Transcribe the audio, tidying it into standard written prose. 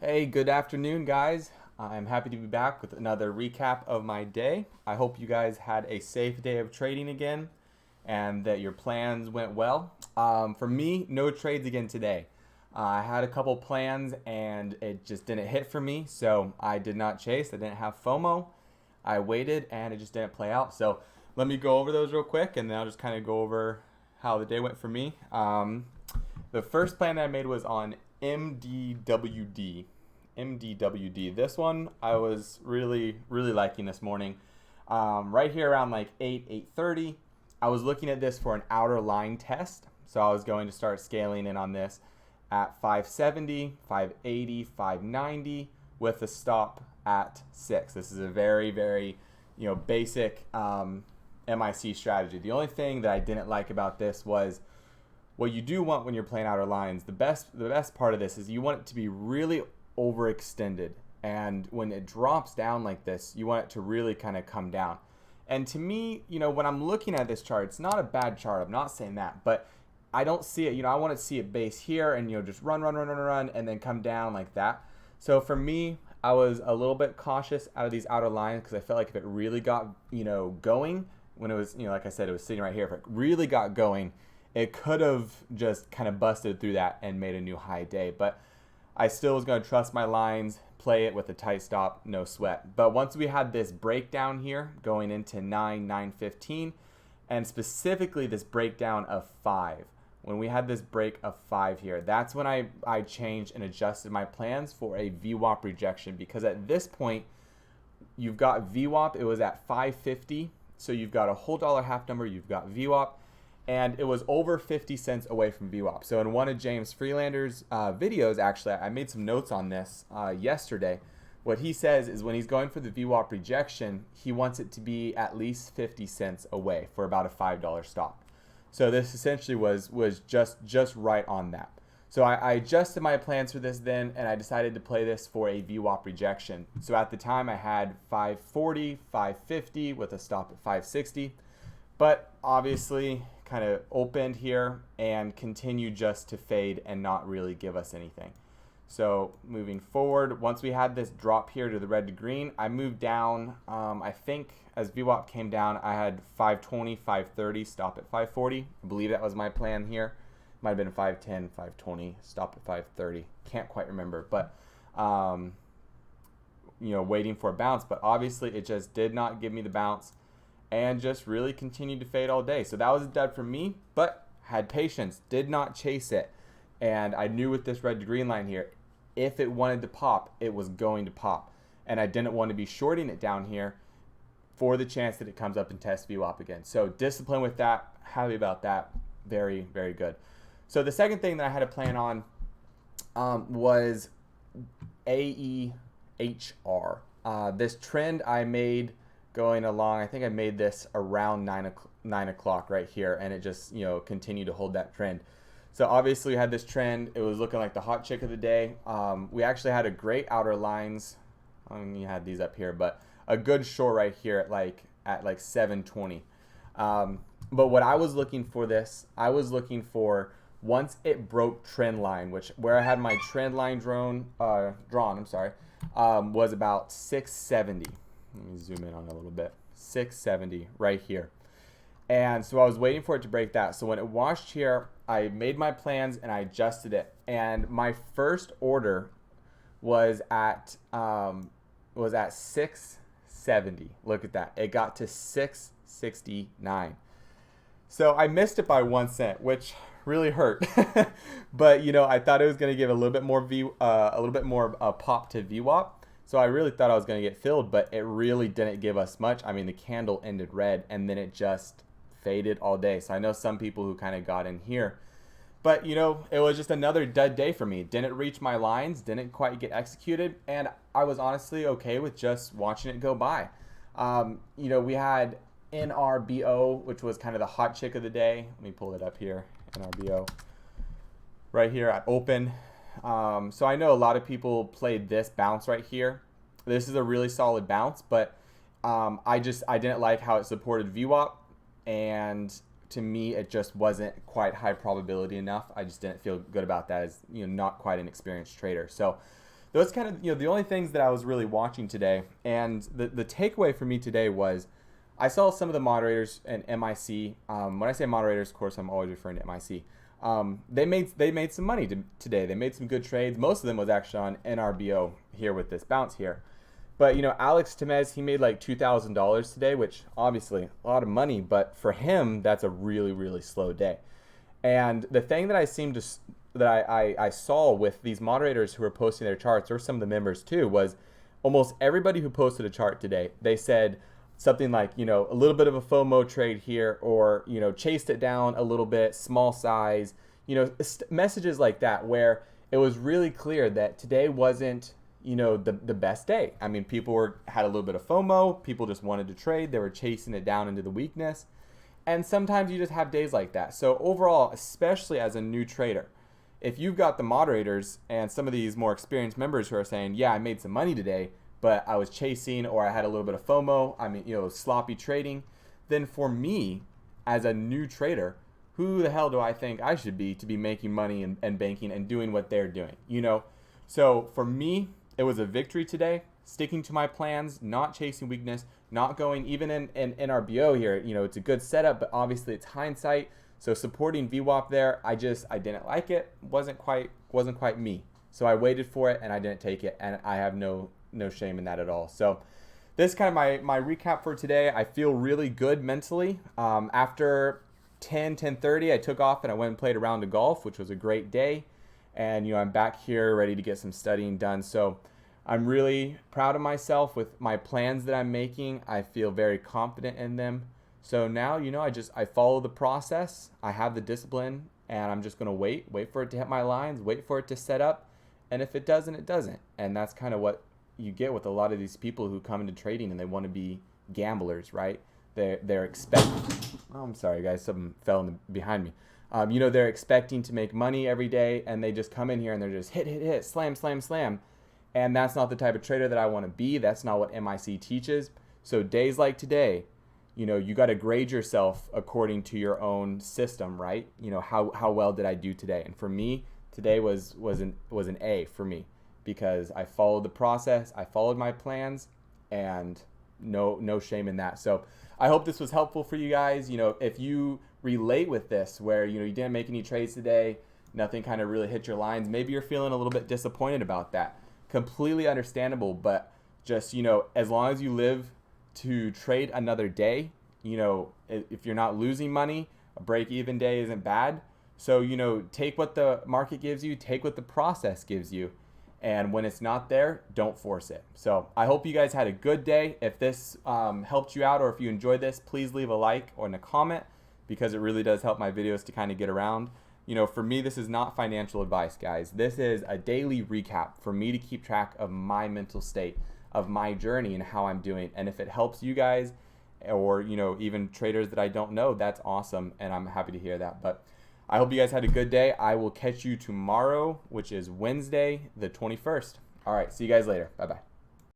Hey, good afternoon, guys. I'm happy to be back with another recap of my day. I hope you guys had a safe day of trading again and that your plans went well. For me, no trades again today. I had a couple plans and it just didn't hit for me, so I did not chase. I didn't have FOMO. I waited and it just didn't play out. So let me go over those real quick and then I'll just kind of go over how the day went for me. The first plan that I made was on MDWD. MDWD. This one I was really liking this morning. Right here around like 8:30, I was looking at this for an outer line test. So I was going to start scaling in on this at 570, 580, 590 with a stop at 6. This is a very basic MIC strategy. The only thing that I didn't like about this was what you do want when you're playing outer lines. The best part of this is you want it to be really overextended, and when it drops down like this, you want it to really kind of come down. And to me, when I'm looking at this chart, it's not a bad chart. I'm not saying that, but I don't see it. I want to see it base here and just run, and then come down like that. So for me, I was a little bit cautious out of these outer lines because I felt like if it really got going, when it was like I said, it was sitting right here. If it really got going, it could have just kind of busted through that and made a new high day. But I still was going to trust my lines, play it with a tight stop, no sweat. But once we had this breakdown here going into 9:15, and specifically this breakdown of 5, when we had this break of 5 here, that's when I changed and adjusted my plans for a VWAP rejection, because at this point, you've got VWAP, it was at 550, so you've got a whole dollar half number, you've got VWAP, and it was over 50 cents away from VWAP. So in one of James Freelander's videos, actually, I made some notes on this yesterday. What he says is when he's going for the VWAP rejection, he wants it to be at least 50 cents away for about a $5 stop. So this essentially was just right on that. So I adjusted my plans for this then, and I decided to play this for a VWAP rejection. So at the time I had 540, 550 with a stop at 560, but obviously kind of opened here and continued just to fade and not really give us anything. So moving forward, once we had this drop here to the red to green, I moved down. I think as VWAP came down, I had 520, 530, stop at 540. I believe that was my plan here. Might have been 510, 520, stop at 530. Can't quite remember, but waiting for a bounce. But obviously, it just did not give me the bounce, and just really continued to fade all day. So that was a dud for me, but had patience, did not chase it. And I knew with this red to green line here, if it wanted to pop, it was going to pop. And I didn't want to be shorting it down here for the chance that it comes up and tests VWAP again. So discipline with that, happy about that, very good. So the second thing that I had to plan on was AEHR. This trend I made going along, I think I made this around 9 o'clock right here, and it just continued to hold that trend. So obviously we had this trend. It was looking like the hot chick of the day. We actually had a great outer lines. You had these up here, but a good short right here at like 720. But what I was looking for I was looking for once it broke trend line, where I had my trend line drawn, was about 670. Let me zoom in on it a little bit. 670 right here. And so I was waiting for it to break that. So when it washed here, I made my plans and I adjusted it. And my first order was at 670. Look at that. It got to 669. So I missed it by 1 cent, which really hurt. But I thought it was going to give a little bit more pop to VWAP. So I really thought I was going to get filled, but it really didn't give us much. I mean, the candle ended red and then it just faded all day. So I know some people who kind of got in here, but it was just another dud day for me. Didn't reach my lines, didn't quite get executed, and I was honestly okay with just watching it go by. We had NRBO, which was kind of the hot chick of the day. Let me pull it up here. NRBO right here at open. So I know a lot of people played this bounce right here. This is a really solid bounce, but I didn't like how it supported VWAP, and to me it just wasn't quite high probability enough. I just didn't feel good about that as not quite an experienced trader. So those kind of, the only things that I was really watching today. And the takeaway for me today was I saw some of the moderators and MIC. When I say moderators, of course, I'm always referring to MIC. They made some money today. They made some good trades. Most of them was actually on NRBO here with this bounce here. But, Alex Temez, he made like $2,000 today, which obviously a lot of money. But for him, that's a really, really slow day. And the thing that I saw with these moderators who were posting their charts, or some of the members too, was almost everybody who posted a chart today, they said something like, a little bit of a FOMO trade here, or, chased it down a little bit, small size, messages like that, where it was really clear that today wasn't, the best day. I mean, people had a little bit of FOMO. People just wanted to trade. They were chasing it down into the weakness. And sometimes you just have days like that. So overall, especially as a new trader, if you've got the moderators and some of these more experienced members who are saying, yeah, I made some money today, but I was chasing, or I had a little bit of FOMO, I mean, sloppy trading, then for me as a new trader, who the hell do I think I should be to be making money and banking and doing what they're doing, So for me, it was a victory today, sticking to my plans, not chasing weakness, not going even in NRBO here. It's a good setup, but obviously it's hindsight. So supporting VWAP there, I didn't like it. Wasn't quite me. So I waited for it and I didn't take it, and I have no shame in that at all. So this is kind of my recap for today. I feel really good mentally. After 10:30, I took off and I went and played a round of golf, which was a great day. And I'm back here ready to get some studying done. So I'm really proud of myself with my plans that I'm making. I feel very confident in them. So now, I follow the process. I have the discipline, and I'm just going to wait for it to hit my lines, wait for it to set up. And if it doesn't, it doesn't. And that's kind of what you get with a lot of these people who come into trading and they want to be gamblers, right? They're expecting, oh, I'm sorry guys, something fell behind me. They're expecting to make money every day, and they just come in here and they're just hit, slam, slam, slam. And that's not the type of trader that I want to be. That's not what MIC teaches. So days like today, you got to grade yourself according to your own system, right? How well did I do today? And for me, today was an A for me, because I followed the process, I followed my plans, and no shame in that. So I hope this was helpful for you guys. If you relate with this, where you didn't make any trades today, nothing kind of really hit your lines, maybe you're feeling a little bit disappointed about that. Completely understandable, but just as long as you live to trade another day, if you're not losing money, a break-even day isn't bad. So take what the market gives you, take what the process gives you, and when it's not there, don't force it. So I hope you guys had a good day. If this helped you out, or if you enjoyed this, please leave a like or a comment, because it really does help my videos to kind of get around. For me, this is not financial advice, guys. This is a daily recap for me to keep track of my mental state, of my journey, and how I'm doing. And if it helps you guys, or even traders that I don't know, that's awesome, and I'm happy to hear that. But I hope you guys had a good day. I will catch you tomorrow, which is Wednesday the 21st. All right, see you guys later. Bye-bye.